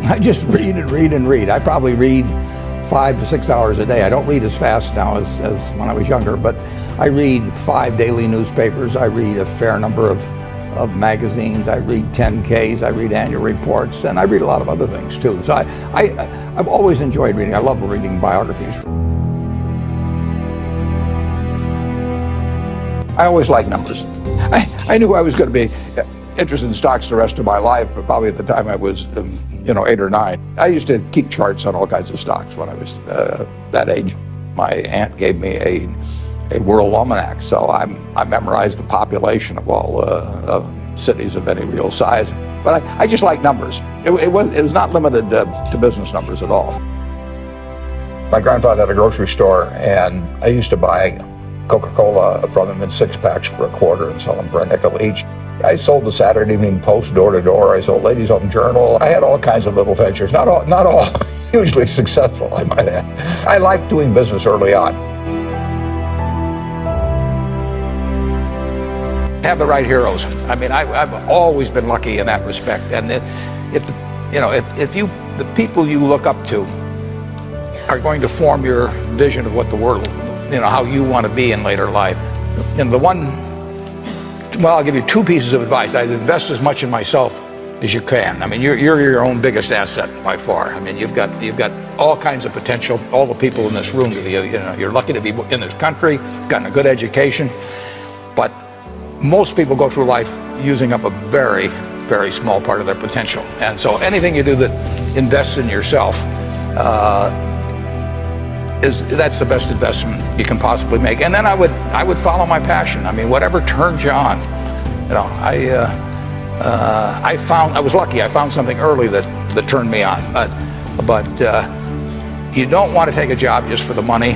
I just read and read and read. I probably read 5 to 6 hours a day. I don't read as fast now as when I was younger, but I read 5 daily newspapers. I read a fair number of magazines. I read 10Ks. I read annual reports, and I read a lot of other things too. So I've always enjoyed reading. I love reading biographies. I always liked numbers. I knew I was going to be interested in stocks the rest of my life, but probably at the time I was 8 or 9. I used to keep charts on all kinds of stocks when I was that age. My aunt gave me a world almanac, so I memorized the population of all cities of any real size. But I just like numbers. It was not limited to business numbers at all. My grandfather had a grocery store, and I used to buy Coca-Cola from him in 6-packs for a quarter and sell them for a nickel each. I sold the Saturday Evening Post door to door. I sold Ladies Home Journal. I had all kinds of little ventures, not all hugely successful, I might add. I liked doing business early on. Have the right heroes. I mean, I've always been lucky in that respect. And if the people you look up to are going to form your vision of what the world, how you want to be in later life. I'll give you 2 pieces of advice. I'd invest as much in myself as you can. I mean, you're your own biggest asset by far. I mean, you've got all kinds of potential. All the people in this room, you're lucky to be in this country, gotten a good education, but most people go through life using up a very, very small part of their potential. And so anything you do that invests in yourself, that's the best investment you can possibly make. And then I would follow my passion. I mean, whatever turns you on. I was lucky. I found something early that turned me on. But you don't want to take a job just for the money.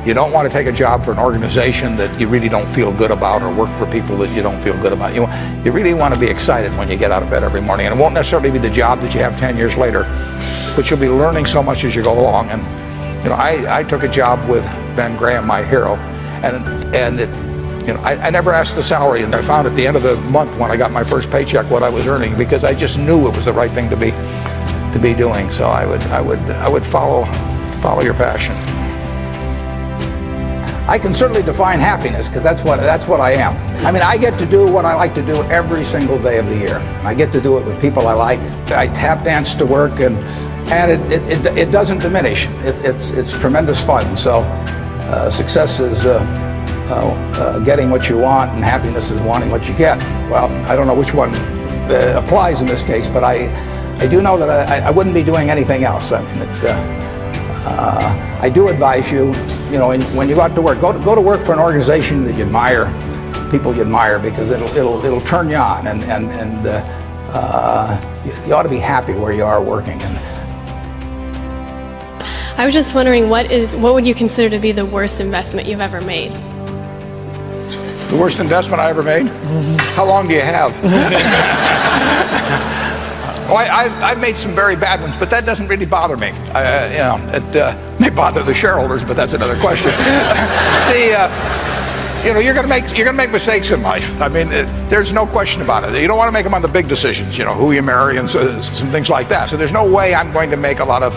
You don't want to take a job for an organization that you really don't feel good about, or work for people that you don't feel good about. You really want to be excited when you get out of bed every morning. And it won't necessarily be the job that you have 10 years later, but you'll be learning so much as you go along. And I took a job with Ben Graham, my hero, and I never asked the salary, and I found at the end of the month when I got my first paycheck what I was earning, because I just knew it was the right thing to be doing. So I would follow your passion. I can certainly define happiness, because that's what I am. I mean, I get to do what I like to do every single day of the year. I get to do it with people I like. I tap dance to work, and it doesn't diminish. It's tremendous fun. So success is getting what you want, and happiness is wanting what you get. Well, I don't know which one applies in this case, but I do know that I wouldn't be doing anything else. I mean, I do advise you, when you go out to work, go to work for an organization that you admire, people you admire, because it'll turn you on, and you ought to be happy where you are working. And I was just wondering, what would you consider to be the worst investment you've ever made? The worst investment I ever made? How long do you have? I've made some very bad ones, but that doesn't really bother me. It may bother the shareholders, but that's another question. You're going to make mistakes in life. I mean, there's no question about it. You don't want to make them on the big decisions, who you marry and some things like that. So there's no way I'm going to make a lot of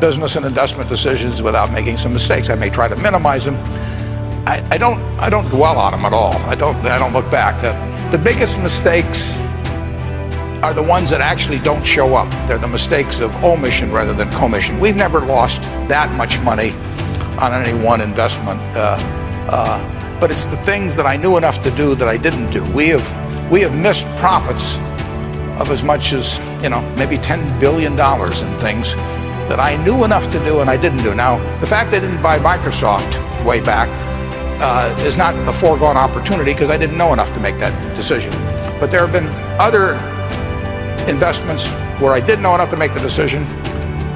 business and investment decisions without making some mistakes. I may try to minimize them. I don't dwell on them at all. I don't look back. The biggest mistakes are the ones that actually don't show up. They're the mistakes of omission rather than commission. We've never lost that much money on any one investment, but it's the things that I knew enough to do that I didn't do. We have missed profits of as much as maybe $10 billion in things that I knew enough to do and I didn't do. Now, the fact I didn't buy Microsoft way back is not a foregone opportunity, because I didn't know enough to make that decision. But there have been other investments where I did know enough to make the decision,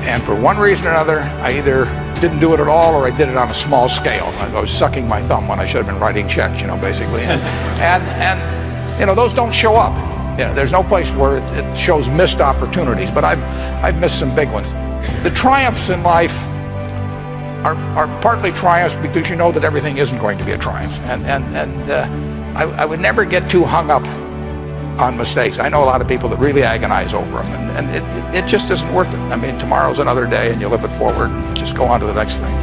and for one reason or another, I either didn't do it at all, or I did it on a small scale. I was sucking my thumb when I should have been writing checks, basically. And those don't show up. There's no place where it shows missed opportunities, but I've missed some big ones. The triumphs in life are partly triumphs because you know that everything isn't going to be a triumph, and I would never get too hung up on mistakes. I know a lot of people that really agonize over them, and it just isn't worth it. I mean, tomorrow's another day, and you live it forward and just go on to the next thing.